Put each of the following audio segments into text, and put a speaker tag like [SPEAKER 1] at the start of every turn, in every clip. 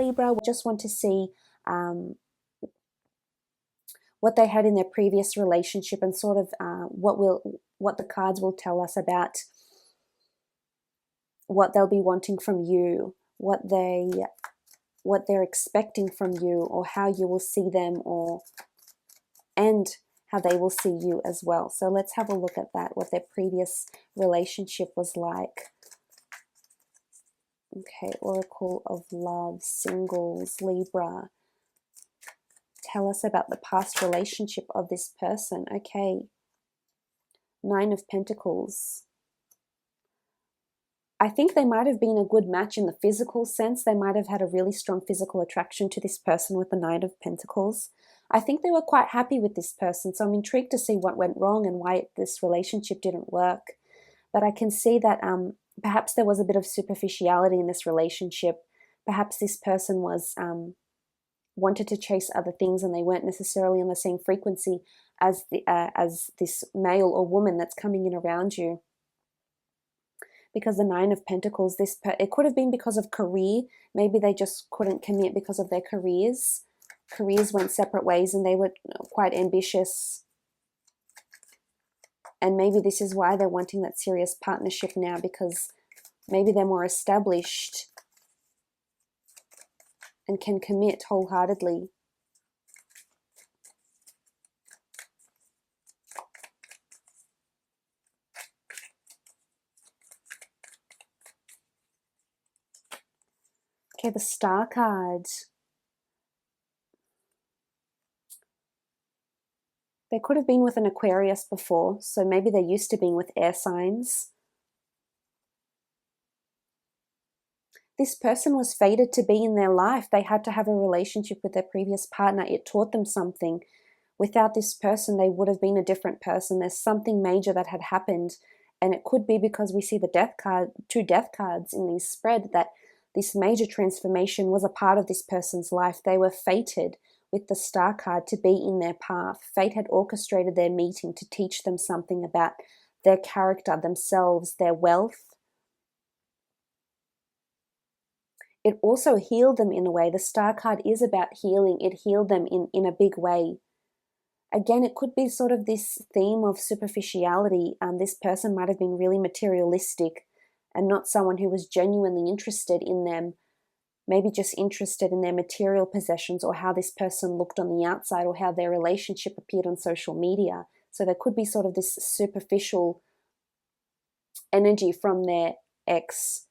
[SPEAKER 1] Libra, we just want to see what they had in their previous relationship and sort of what the cards will tell us about what they'll be wanting from you, what they're expecting from you, or how you will see them, and how they will see you as well. So let's have a look at that, what their previous relationship was like. Okay, Oracle of Love, Singles, Libra. Tell us about the past relationship of this person. Okay, Nine of Pentacles. I think they might have been a good match in the physical sense. They might have had a really strong physical attraction to this person with the Nine of Pentacles. I think they were quite happy with this person, so I'm intrigued to see what went wrong and why this relationship didn't work. But I can see that perhaps there was a bit of superficiality in this relationship. Perhaps this person was wanted to chase other things, and they weren't necessarily on the same frequency as this male or woman that's coming in around you. Because the Nine of Pentacles, it could have been because of career. Maybe they just couldn't commit because of their careers. Careers went separate ways, and they were quite ambitious. And maybe this is why they're wanting that serious partnership now, because maybe they're more established and can commit wholeheartedly. Okay, the Star card. They could have been with an Aquarius before, so maybe they're used to being with air signs. This person was fated to be in their life. They had to have a relationship with their previous partner. It taught them something. Without this person, they would have been a different person. There's something major that had happened, and it could be because we see the Death card, 2 Death cards in this spread, that this major transformation was a part of this person's life. They were fated with the Star card to be in their path. Fate had orchestrated their meeting to teach them something about their character, themselves, their wealth. It also healed them in a way. The Star card is about healing. It healed them in a big way. Again, it could be sort of this theme of superficiality. This person might have been really materialistic and not someone who was genuinely interested in them, maybe just interested in their material possessions or how this person looked on the outside or how their relationship appeared on social media. So there could be sort of this superficial energy from their ex.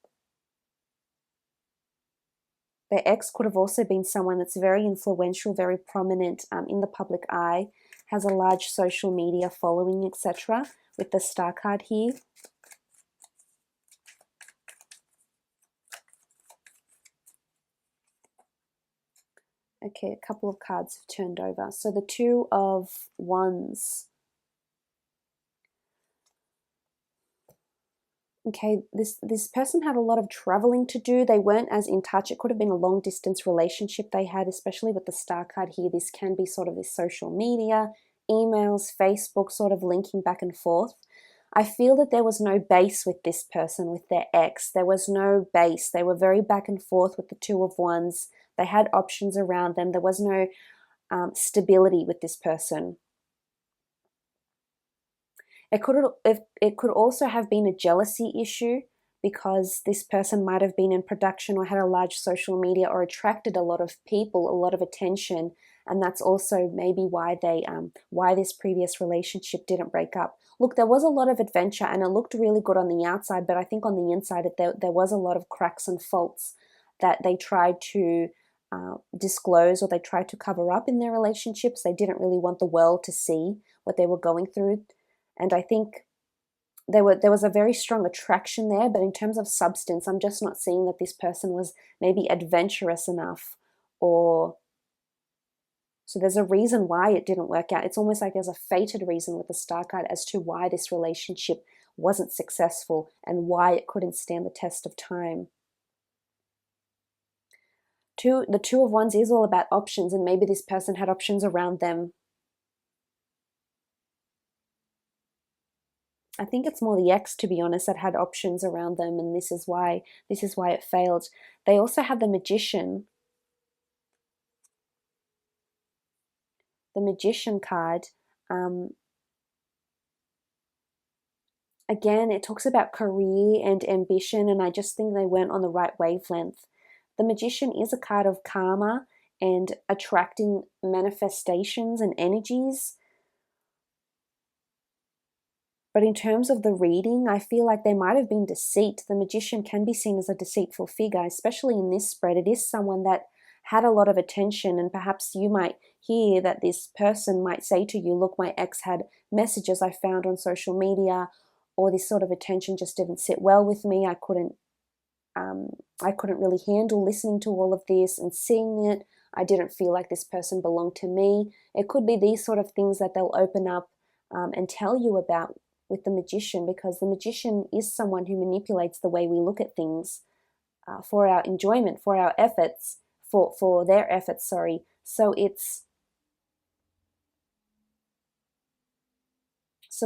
[SPEAKER 1] Their ex could have also been someone that's very influential, very prominent in the public eye, has a large social media following, etc. with the Star card here. Okay, a couple of cards have turned over. So the Two of Wands. Okay, this person had a lot of traveling to do. They weren't as in touch. It could have been a long distance relationship they had, especially with the Star card here. This can be sort of this social media, emails, Facebook, sort of linking back and forth. I feel that there was no base with this person, with their ex. There was no base. They were very back and forth with the Two of Wands. They had options around them. There was no stability with this person. It could also have been a jealousy issue, because this person might have been in production or had a large social media or attracted a lot of people, a lot of attention, and that's also maybe why why this previous relationship didn't break up. Look, there was a lot of adventure and it looked really good on the outside, but I think on the inside there was a lot of cracks and faults that they tried to disclose, or they tried to cover up in their relationships. They didn't really want the world to see what they were going through. And I think there was a very strong attraction there, but in terms of substance, I'm just not seeing that this person was maybe adventurous enough, or so there's a reason why it didn't work out. It's almost like there's a fated reason with the Star card as to why this relationship wasn't successful and why it couldn't stand the test of time. The Two of Wands is all about options, and maybe this person had options around them. I think it's more the ex, to be honest, that had options around them, and this is why it failed. They also had the Magician. the Magician card, again, it talks about career and ambition, and I just think they weren't on the right wavelength. The Magician is a card of karma and attracting manifestations and energies. But in terms of the reading, I feel like there might have been deceit. The Magician can be seen as a deceitful figure, especially in this spread. It is someone that had a lot of attention, and perhaps you might hear that this person might say to you, look, my ex had messages I found on social media, or this sort of attention just didn't sit well with me. I couldn't really handle listening to all of this and seeing it. I didn't feel like this person belonged to me. It could be these sort of things that they'll open up and tell you about with the Magician, because the Magician is someone who manipulates the way we look at things for our enjoyment, for our efforts, for their efforts, sorry. So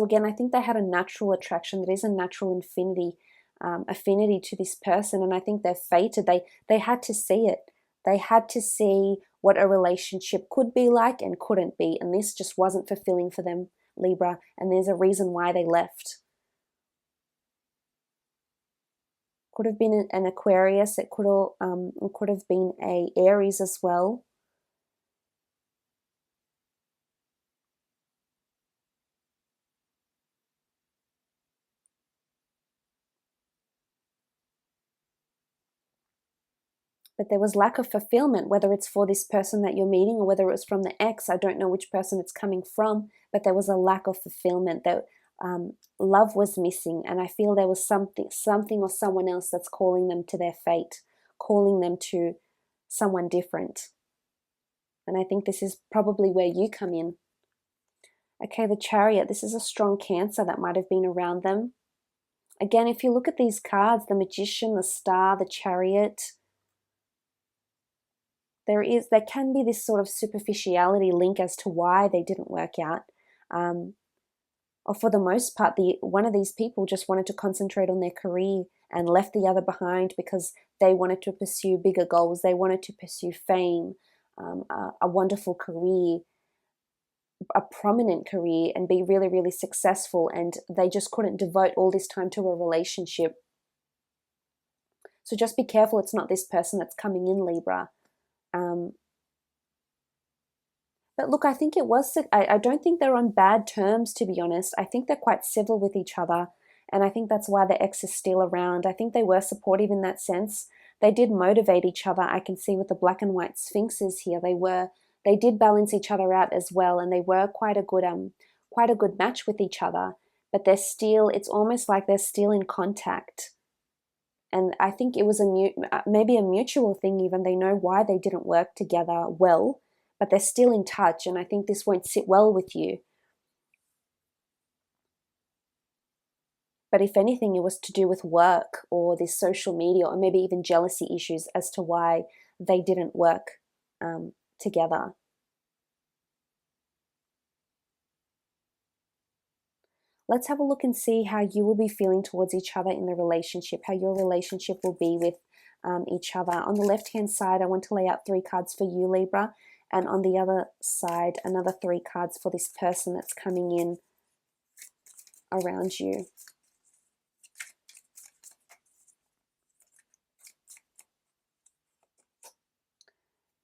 [SPEAKER 1] again, I think they had a natural attraction. There is a natural affinity to this person, and I think they're fated. They had to see it. They had to see what a relationship could be like and couldn't be, and this just wasn't fulfilling for them, Libra, and there's a reason why they left. Could have been an Aquarius. It could have been a Aries as well. But there was lack of fulfillment, whether it's for this person that you're meeting or whether it was from the ex. I don't know which person it's coming from, but there was a lack of fulfillment. That love was missing, and I feel there was something or someone else that's calling them to their fate, calling them to someone different. And I think this is probably where you come in. Okay, the Chariot. This is a strong Cancer that might have been around them. Again, if you look at these cards, the Magician, the Star, the Chariot, there can be this sort of superficiality link as to why they didn't work out. Or for the most part, one of these people just wanted to concentrate on their career and left the other behind because they wanted to pursue bigger goals. They wanted to pursue fame, a wonderful career, a prominent career, and be really, really successful. And they just couldn't devote all this time to a relationship. So just be careful it's not this person that's coming in, Libra. But look, I think I don't think they're on bad terms, to be honest. I think they're quite civil with each other, and I think that's why the ex is still around. I think they were supportive in that sense. They did motivate each other. I can see with the black and white sphinxes here, they did balance each other out as well, and they were quite a good match with each other. But it's almost like they're still in contact. And I think it was maybe a mutual thing even. They know why they didn't work together well, but they're still in touch, and I think this won't sit well with you. But if anything, it was to do with work or this social media or maybe even jealousy issues as to why they didn't work together. Let's have a look and see how you will be feeling towards each other in the relationship, how your relationship will be with each other. On the left-hand side, I want to lay out 3 cards for you, Libra. And on the other side, another 3 cards for this person that's coming in around you.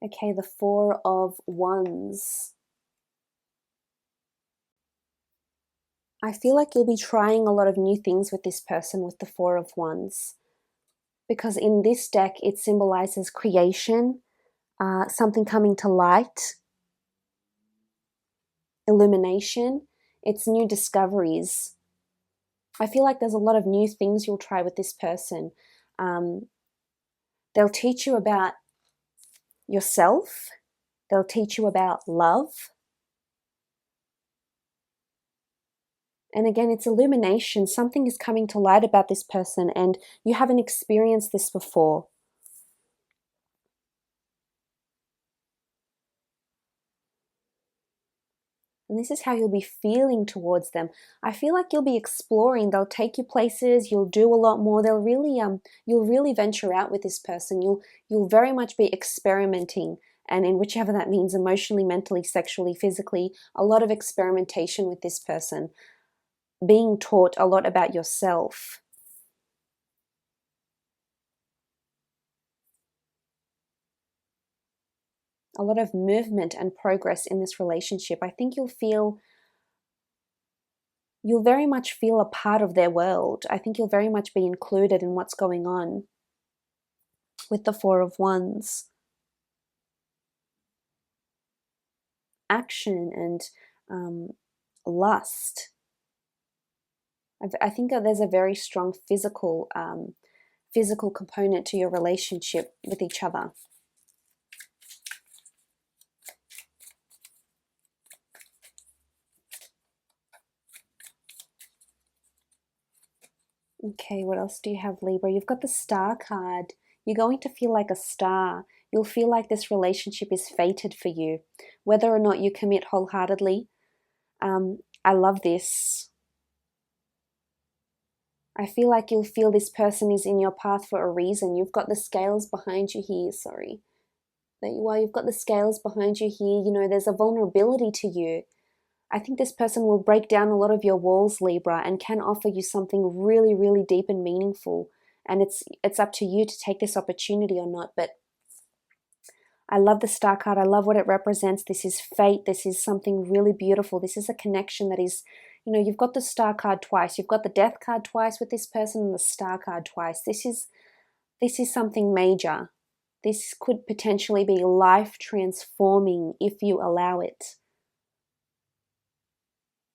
[SPEAKER 1] Okay, the 4 of Wands. I feel like you'll be trying a lot of new things with this person with the 4 of Wands. Because in this deck, it symbolizes creation, something coming to light, illumination. It's new discoveries. I feel like there's a lot of new things you'll try with this person. They'll teach you about yourself. They'll teach you about love. And again, it's illumination. Something is coming to light about this person, and you haven't experienced this before. And this is how you'll be feeling towards them. I feel like you'll be exploring. They'll take you places. You'll do a lot more. You'll really venture out with this person. You'll very much be experimenting and in whichever that means, emotionally, mentally, sexually, physically, a lot of experimentation with this person, being taught a lot about yourself. A lot of movement and progress in this relationship. I think you'll very much feel a part of their world. I think you'll very much be included in what's going on with the Four of Wands. Action and lust. I think that there's a very strong physical component to your relationship with each other. Okay, what else do you have, Libra? You've got the Star card. You're going to feel like a star. You'll feel like this relationship is fated for you, whether or not you commit wholeheartedly. I love this. I feel like you'll feel this person is in your path for a reason. You've got the scales behind you here, sorry. While you've got the scales behind you here, you know, there's a vulnerability to you. I think this person will break down a lot of your walls, Libra, and can offer you something really, really deep and meaningful. And it's up to you to take this opportunity or not. But I love the Star card. I love what it represents. This is fate. This is something really beautiful. This is a connection that is, you know, you've got the Star card twice. You've got the Death card twice with this person and the Star card twice. This is something major. This could potentially be life transforming if you allow it.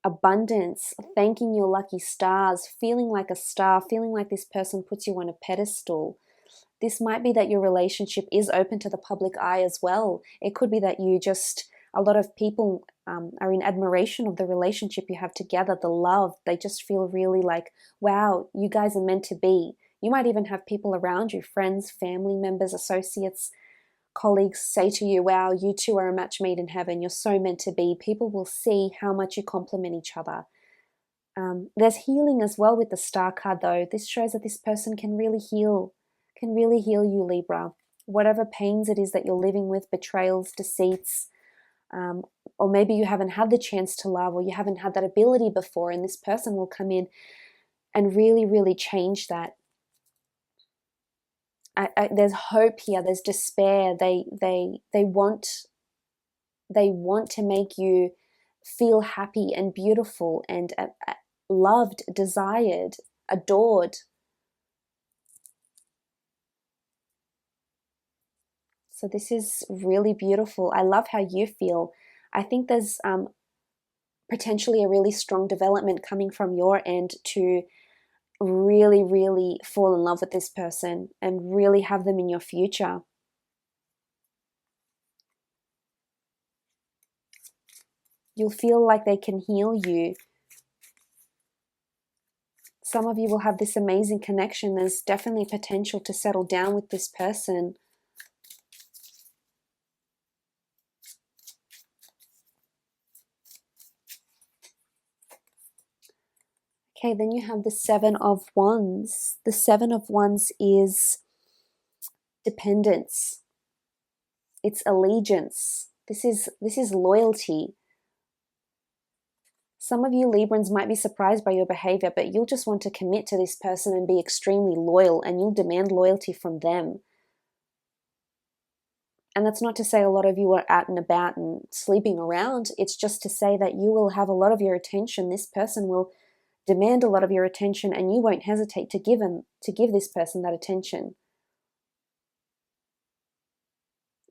[SPEAKER 1] Abundance, thanking your lucky stars, feeling like a star, feeling like this person puts you on a pedestal. This might be that your relationship is open to the public eye as well. It could be that a lot of people are in admiration of the relationship you have together, the love. They just feel really like, wow, you guys are meant to be. You might even have people around you, friends, family members, associates, colleagues say to you, wow, you two are a match made in heaven. You're so meant to be. People will see how much you complement each other. There's healing as well with the Star card, though. This shows that this person can really heal you, Libra. Whatever pains it is that you're living with, betrayals, deceits, or maybe you haven't had the chance to love, or you haven't had that ability before, and this person will come in and really, really change that. There's hope here. There's despair. They want to make you feel happy and beautiful and loved, desired, adored. So this is really beautiful. I love how you feel. I think there's potentially a really strong development coming from your end to really, really fall in love with this person and really have them in your future. You'll feel like they can heal you. Some of you will have this amazing connection. There's definitely potential to settle down with this person. Okay, then you have the Seven of Wands. The Seven of Wands is dependence. It's allegiance. This is loyalty. Some of you Librans might be surprised by your behavior, but you'll just want to commit to this person and be extremely loyal, and you'll demand loyalty from them. And that's not to say a lot of you are out and about and sleeping around. It's just to say that you will have a lot of your attention. This person will demand a lot of your attention, and you won't hesitate to give this person that attention.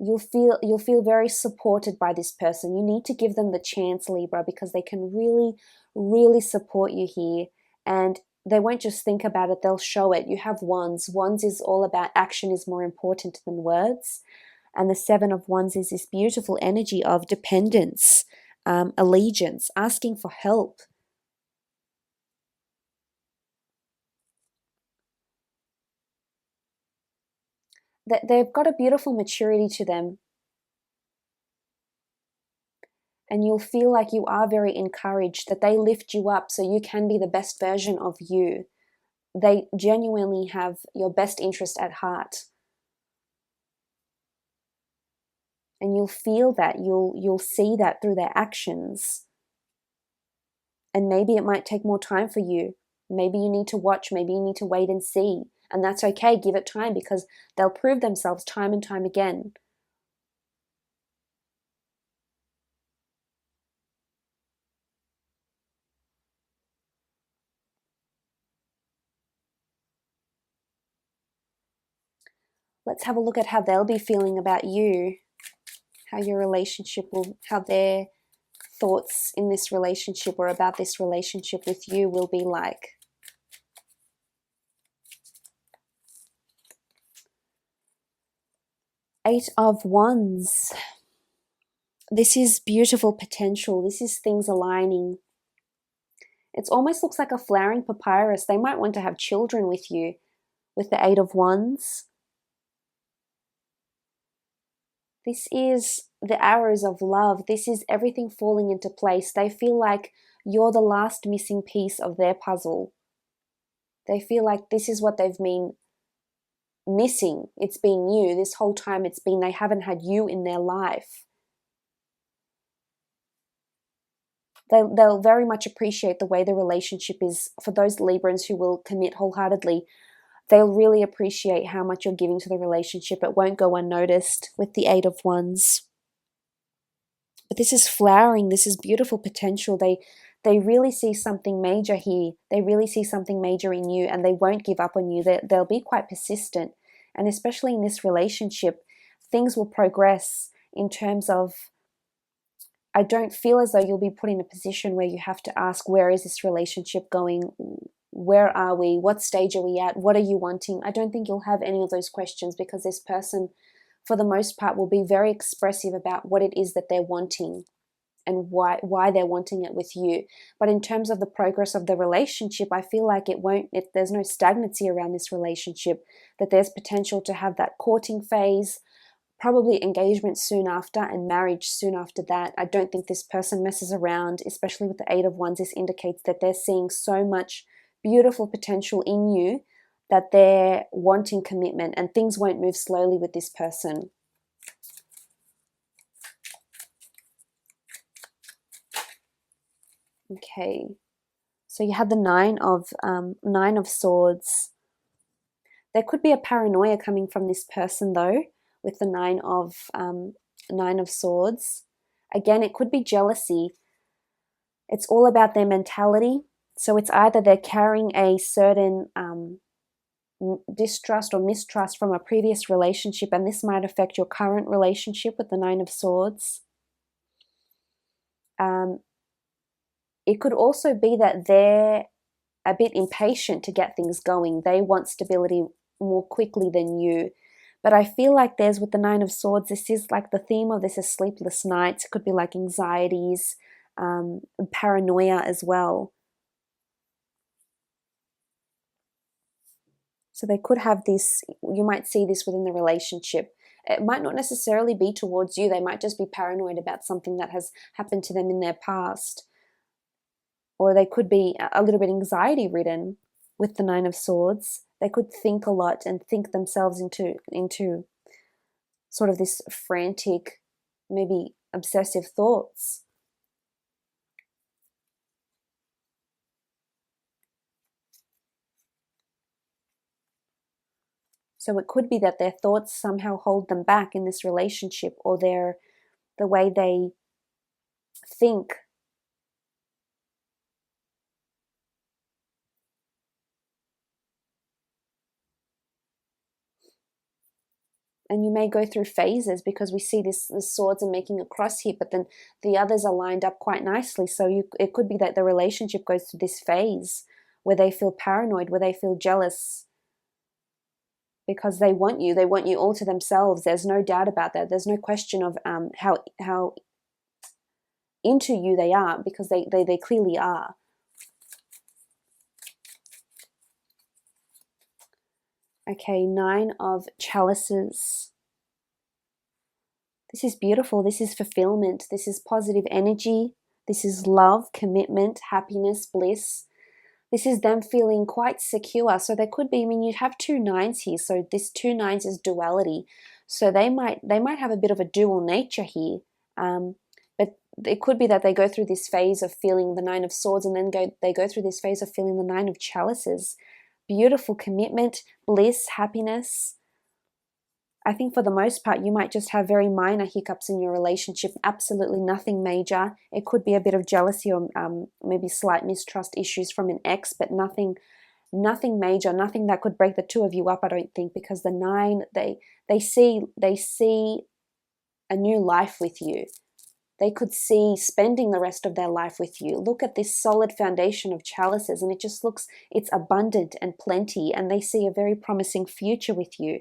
[SPEAKER 1] You'll feel very supported by this person. You need to give them the chance, Libra, because they can really, really support you here. And they won't just think about it, they'll show it. You have Wands. Wands is all about action is more important than words. And the Seven of Wands is this beautiful energy of dependence, allegiance, asking for help. They've got a beautiful maturity to them. And you'll feel like you are very encouraged, that they lift you up so you can be the best version of you. They genuinely have your best interest at heart. And you'll feel that, you'll see that through their actions. And maybe it might take more time for you. Maybe you need to watch, maybe you need to wait and see. And that's okay, give it time, because they'll prove themselves time and time again. Let's have a look at how they'll be feeling about you, how your relationship will, how their thoughts in this relationship or about this relationship with you will be like. Eight of Wands. This is beautiful potential. This is things aligning. It almost looks like a flowering papyrus. They might want to have children with you with the Eight of Wands. This is the arrows of love. This is everything falling into place. They feel like you're the last missing piece of their puzzle. They feel like this is what they've been missing. It's been you. This whole time it's been they haven't had you in their life. They'll very much appreciate the way the relationship is. For those Librans who will commit wholeheartedly, they'll really appreciate how much you're giving to the relationship. It won't go unnoticed with the Eight of Wands. But this is flowering. This is beautiful potential. They really see something major here. They really see something major in you, and they won't give up on you. They'll be quite persistent. And especially in this relationship, things will progress in terms of, I don't feel as though you'll be put in a position where you have to ask, where is this relationship going? Where are we? What stage are we at? What are you wanting? I don't think you'll have any of those questions, because this person, for the most part, will be very expressive about what it is that they're wanting and why they're wanting it with you. But in terms of the progress of the relationship, I feel like there's no stagnancy around this relationship, that there's potential to have that courting phase, probably engagement soon after, and marriage soon after that. I don't think this person messes around, especially with the Eight of Wands. This indicates that they're seeing so much beautiful potential in you that they're wanting commitment, and things won't move slowly with this person. Okay, so you had the Nine of Swords. There could be a paranoia coming from this person, though, with the Nine of Swords. Again, it could be jealousy. It's all about their mentality. So it's either they're carrying a certain distrust or mistrust from a previous relationship, and this might affect your current relationship with the Nine of Swords. It could also be that they're a bit impatient to get things going. They want stability more quickly than you. But I feel like there's, with the Nine of Swords, this is like the theme of this is sleepless nights. It could be like anxieties, paranoia as well. So they could have this, you might see this within the relationship. It might not necessarily be towards you. They might just be paranoid about something that has happened to them in their past. Or they could be a little bit anxiety ridden with the Nine of Swords. They could think a lot and think themselves into sort of this frantic, maybe obsessive thoughts. So it could be that their thoughts somehow hold them back in this relationship, or the way they think. And you may go through phases, because we see the swords are making a cross here, but then the others are lined up quite nicely. So it could be that the relationship goes through this phase where they feel paranoid, where they feel jealous, because they want you all to themselves. There's no doubt about that. There's no question of how into you they are, because they clearly are. Okay, Nine of Chalices. This is beautiful. This is fulfillment. This is positive energy. This is love, commitment, happiness, bliss. This is them feeling quite secure. So there could be, you have two nines here. So this two nines is duality. So they might have a bit of a dual nature here. But it could be that they go through this phase of feeling the Nine of Swords, and then they go through this phase of feeling the Nine of Chalices. Beautiful commitment, bliss, happiness. I think for the most part, you might just have very minor hiccups in your relationship, absolutely nothing major. It could be a bit of jealousy or maybe slight mistrust issues from an ex, but nothing major, nothing that could break the two of you up, I don't think, because the nine, they see a new life with you. They could see spending the rest of their life with you. Look at this solid foundation of chalices, and it just looks, it's abundant and plenty, and they see a very promising future with you.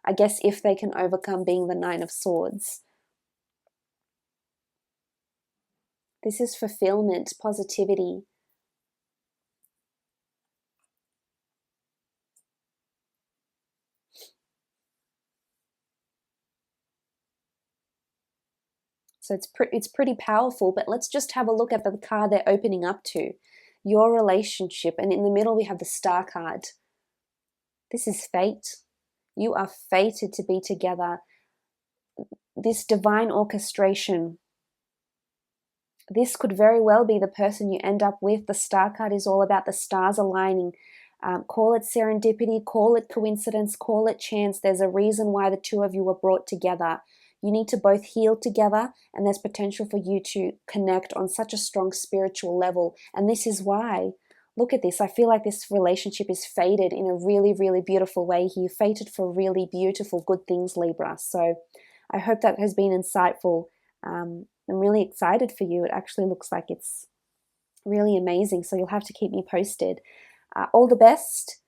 [SPEAKER 1] I guess if they can overcome being the Nine of Swords. This is fulfillment, positivity. So it's pretty powerful, but let's just have a look at the card they're opening up to. Your relationship, and in the middle we have the Star card. This is fate. You are fated to be together. This divine orchestration. This could very well be the person you end up with. The Star card is all about the stars aligning. Call it serendipity, call it coincidence, call it chance. There's a reason why the two of you were brought together. You need to both heal together, and there's potential for you to connect on such a strong spiritual level. And this is why, look at this, I feel like this relationship is fated in a really, really beautiful way here. Fated for really beautiful, good things, Libra. So I hope that has been insightful. I'm really excited for you. It actually looks like it's really amazing. So you'll have to keep me posted. All the best.